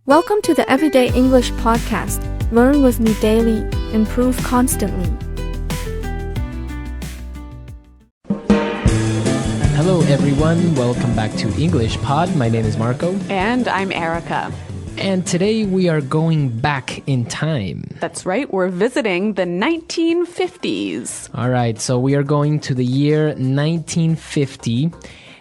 Welcome to the Everyday English Podcast. Learn with me daily, improve constantly. Hello everyone, welcome back to English Pod. My name is Marco. And I'm Erica. And today we are going back in time. That's right, we're visiting the 1950s. All right, so we are going to the year 1950.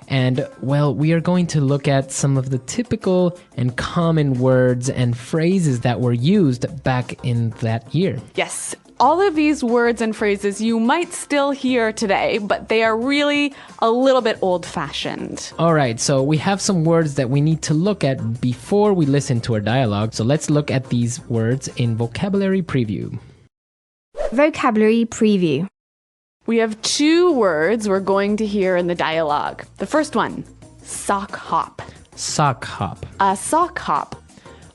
And, well, we are going to look at some of the typical and common words and phrases that were used back in that year. Yes, all of these words and phrases you might still hear today, but they are really a little bit old-fashioned. All right, so we have some words that we need to look at before we listen to our dialogue. So let's look at these words in Vocabulary Preview. Vocabulary Preview. We have two words we're going to hear in the dialogue. The first one, sock hop. Sock hop. A sock hop.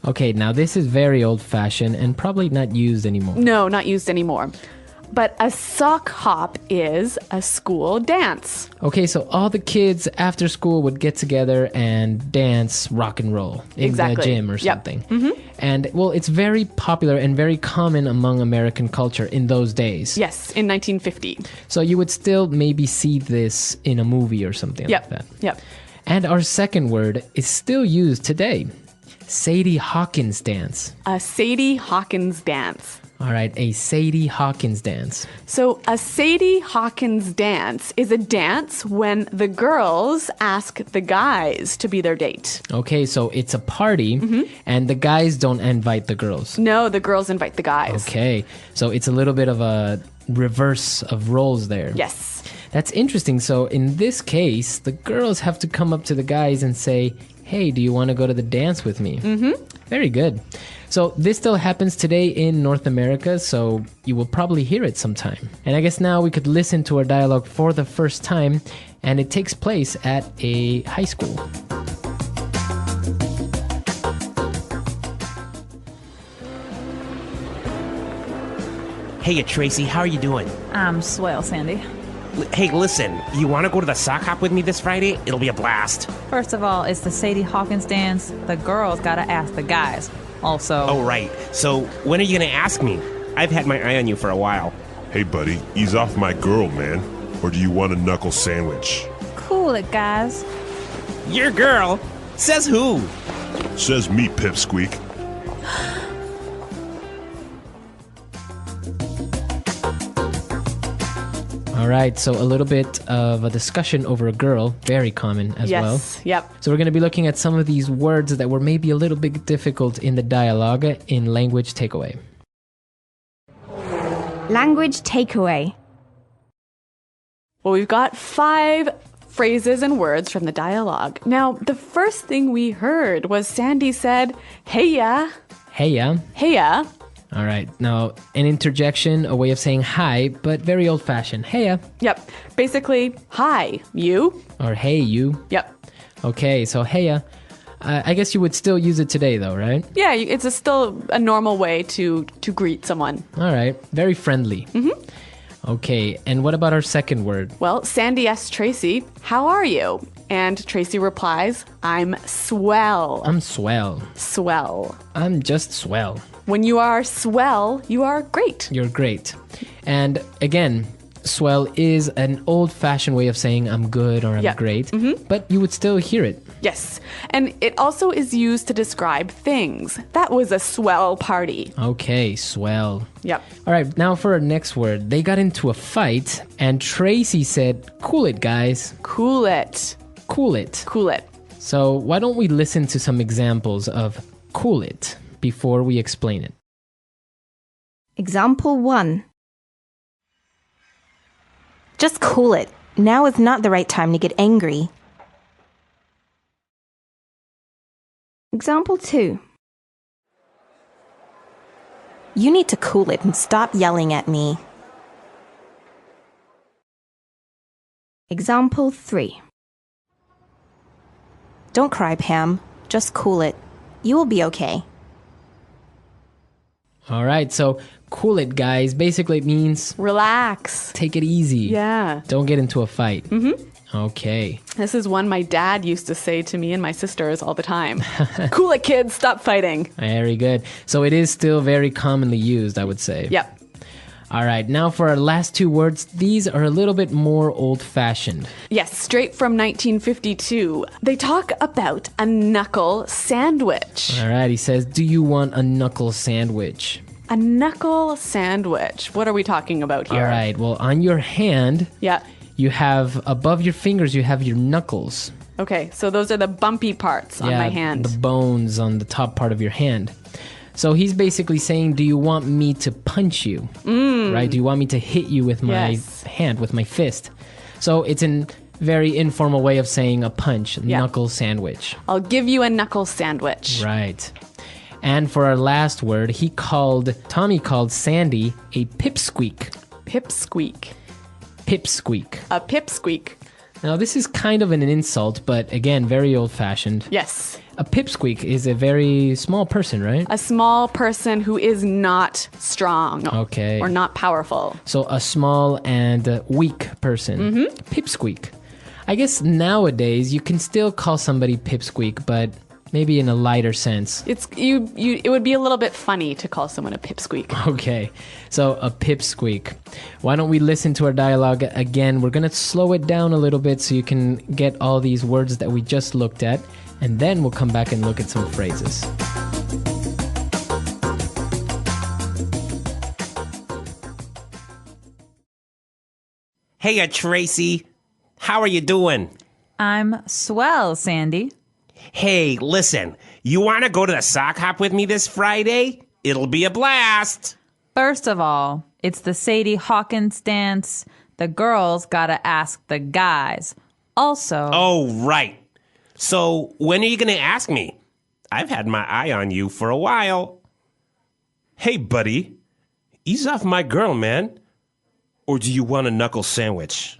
Okay, now this is very old-fashioned and probably not used anymore. No, not used anymore. But a sock hop is a school dance. Okay, so all the kids after school would get together and dance rock and roll in the gym or something. Yep. And, well, it's very popular and very common among American culture in those days. Yes, in 1950. So you would still maybe see this in a movie or something like that. Yep. And our second word is still used today. Sadie Hawkins dance. A Sadie Hawkins dance. All right, a Sadie Hawkins dance. So a Sadie Hawkins dance is a dance when the girls ask the guys to be their date. Okay, so it's a party and the guys don't invite the girls. No, the girls invite the guys. Okay, so it's a little bit of a reverse of roles there. Yes. That's interesting. So in this case, the girls have to come up to the guys and say, hey, do you want to go to the dance with me? Very good. So this still happens today in North America, so you will probably hear it sometime. And I guess now we could listen to our dialogue for the first time, and it takes place at a high school. Hey, Tracy, how are you doing? I'm swell, Sandy. Hey, listen, you want to go to the sock hop with me this Friday? It'll be a blast. First of all, it's the Sadie Hawkins dance. The girls gotta ask the guys. Also... Oh, right. So, when are you going to ask me? I've had my eye on you for a while. Hey, buddy, ease off my girl, man. Or do you want a knuckle sandwich? Cool it, guys. Your girl? Says who? Says me, pipsqueak. All right, so a little bit of a discussion over a girl, very common as well. Yes, yep. So we're going to be looking at some of these words that were maybe a little bit difficult in the dialogue in Language Takeaway. Language Takeaway. Well, we've got 5 phrases and words from the dialogue. Now, the first thing we heard was Sandy said, "Heya." Heya. Heya. All right, now an interjection, a way of saying hi, but very old-fashioned. Heya. Yep. Basically, hi, you. Or hey, you. Yep. Okay, so heya. I guess you would still use it today, though, right? Yeah, it's still a normal way to greet someone. All right, very friendly. Okay, and what about our second word? Well, Sandy asks Tracy, "How are you?" And Tracy replies, "I'm swell." I'm swell. Swell. I'm just swell. When you are swell, you are great. You're great. And again, swell is an old-fashioned way of saying I'm good or I'm great, but you would still hear it. Yes. And it also is used to describe things. That was a swell party. Okay, swell. Yep. All right, now for our next word. They got into a fight, and Tracy said, "Cool it, guys. Cool it. Cool it." Cool it. So why don't we listen to some examples of cool it before we explain it? Example 1. Just cool it. Now is not the right time to get angry. Example 2. You need to cool it and stop yelling at me. Example 3. Don't cry, Pam. Just cool it. You will be okay. All right, so cool it, guys. Basically, it means Relax. take it easy. Yeah. Don't get into a fight. Okay. This is one my dad used to say to me and my sisters all the time. Cool it, kids. Stop fighting. Very good. So it is still very commonly used, I would say. Yep. All right. Now for our last two words. These are a little bit more old-fashioned. Yes, straight from 1952. They talk about a knuckle sandwich. All right. He says, do you want a knuckle sandwich? A knuckle sandwich. What are we talking about here? All right. Well, on your hand, Yeah. you have, above your fingers, you have your knuckles. Okay, so those are the bumpy parts on my hand. The bones on the top part of your hand. So he's basically saying, do you want me to punch you? Right? Do you want me to hit you with my hand, with my fist? So it's a very informal way of saying a punch, knuckle sandwich. I'll give you a knuckle sandwich. Right. And for our last word, Tommy called Sandy a pipsqueak. Pipsqueak. Pipsqueak. A pipsqueak. Now, this is kind of an insult, but again, very old-fashioned. Yes. A pipsqueak is a very small person, right? A small person who is not strong. Okay. Or not powerful. So a small and weak person. Pipsqueak. I guess nowadays you can still call somebody pipsqueak, but maybe in a lighter sense. It would be a little bit funny to call someone a pipsqueak. Okay, so a pipsqueak. Why don't we listen to our dialogue again? We're going to slow it down a little bit so you can get all these words that we just looked at, and then we'll come back and look at some phrases. Hey, Tracy. How are you doing? I'm swell, Sandy. Hey, listen. You want to go to the sock hop with me this Friday? It'll be a blast. First of all, it's the Sadie Hawkins dance. The girls gotta ask the guys. Also... Oh, right. So, when are you going to ask me? I've had my eye on you for a while. Hey, buddy. Ease off my girl, man. Or do you want a knuckle sandwich?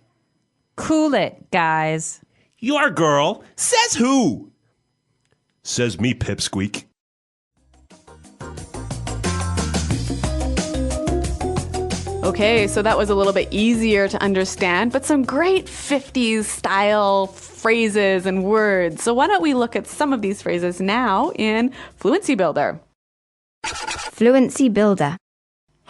Cool it, guys. Your girl? Says who? Says me, pipsqueak. Okay, so that was a little bit easier to understand, but some great 50s style phrases and words. So why don't we look at some of these phrases now in Fluency Builder? Fluency Builder.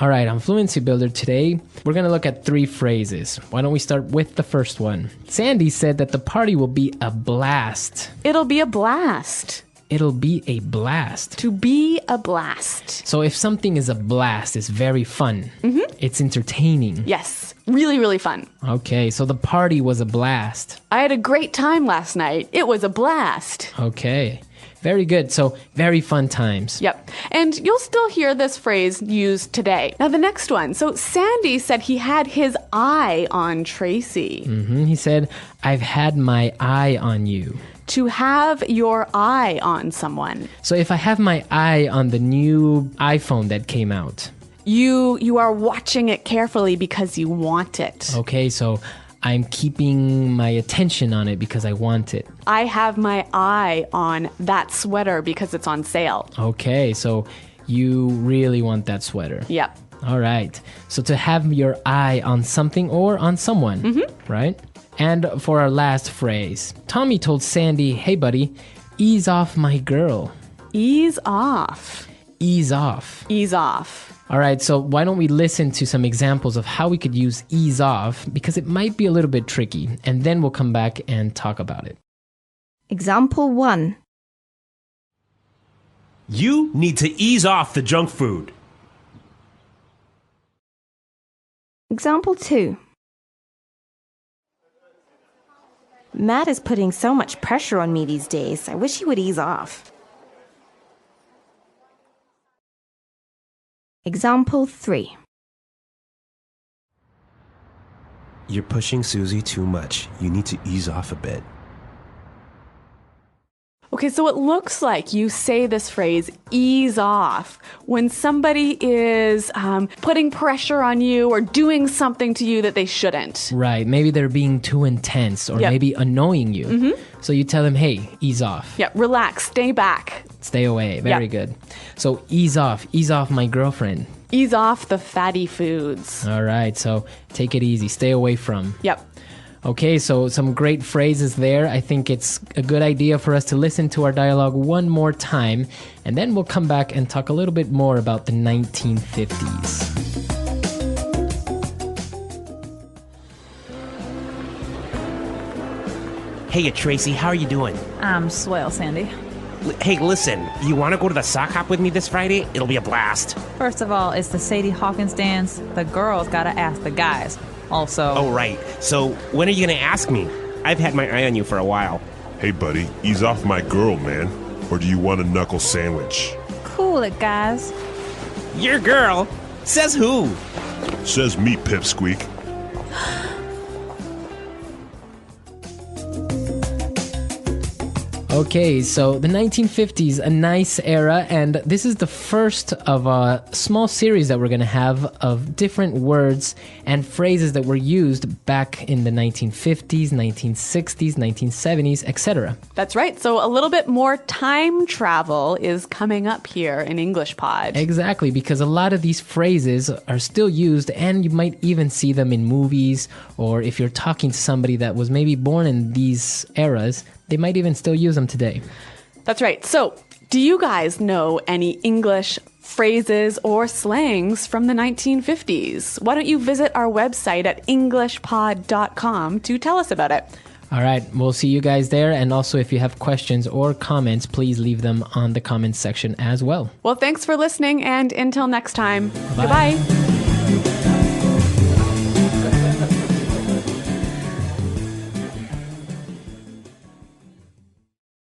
All right, on Fluency Builder today, we're going to look at 3 phrases. Why don't we start with the first one? Sandy said that the party will be a blast. It'll be a blast. It'll be a blast. To be a blast. So if something is a blast, it's very fun. It's entertaining. Yes, really, really fun. Okay, so the party was a blast. I had a great time last night. It was a blast. Okay, very good. So very fun times. Yep. And you'll still hear this phrase used today. Now, the next one. So Sandy said he had his eye on Tracy. He said, I've had my eye on you. To have your eye on someone. So if I have my eye on the new iPhone that came out. You are watching it carefully because you want it. Okay, so I'm keeping my attention on it because I want it. I have my eye on that sweater because it's on sale. Okay, so you really want that sweater. Yep. All right. So to have your eye on something or on someone, right? And for our last phrase, Tommy told Sandy, hey, buddy, ease off my girl. Ease off. Ease off. Ease off. All right, so why don't we listen to some examples of how we could use ease off, because it might be a little bit tricky, and then we'll come back and talk about it. Example 1. You need to ease off the junk food. Example 2. Matt is putting so much pressure on me these days. I wish he would ease off. Example 3. You're pushing Susie too much. You need to ease off a bit. Okay, so it looks like you say this phrase, ease off, when somebody is putting pressure on you or doing something to you that they shouldn't. Right, maybe they're being too intense or maybe annoying you. So you tell them, hey, ease off. Yeah, relax, stay back. Stay away, very good. So ease off my girlfriend. Ease off the fatty foods. All right, so take it easy, stay away from. Yep. Okay, so some great phrases there. I think it's a good idea for us to listen to our dialogue one more time, and then we'll come back and talk a little bit more about the 1950s. Hey, Tracy, how are you doing? I'm swell, Sandy. Hey, listen, you want to go to the sock hop with me this Friday? It'll be a blast. First of all, it's the Sadie Hawkins dance. The girls gotta ask the guys. Also... Oh, right. So, when are you going to ask me? I've had my eye on you for a while. Hey, buddy, ease off my girl, man. Or do you want a knuckle sandwich? Cool it, guys. Your girl? Says who? Says me, Pipsqueak. Okay, so the 1950s, a nice era, and this is the first of a small series that we're going to have of different words and phrases that were used back in the 1950s, 1960s, 1970s, etc. That's right. So a little bit more time travel is coming up here in English Pod. Exactly, because a lot of these phrases are still used, and you might even see them in movies, or if you're talking to somebody that was maybe born in these eras, they might even still use them today. That's right. So, do you guys know any English phrases or slangs from the 1950s? Why don't you visit our website at englishpod.com to tell us about it? All right, we'll see you guys there. And also, if you have questions or comments, please leave them on the comments section as well. Well, thanks for listening, and until next time, Bye. Goodbye.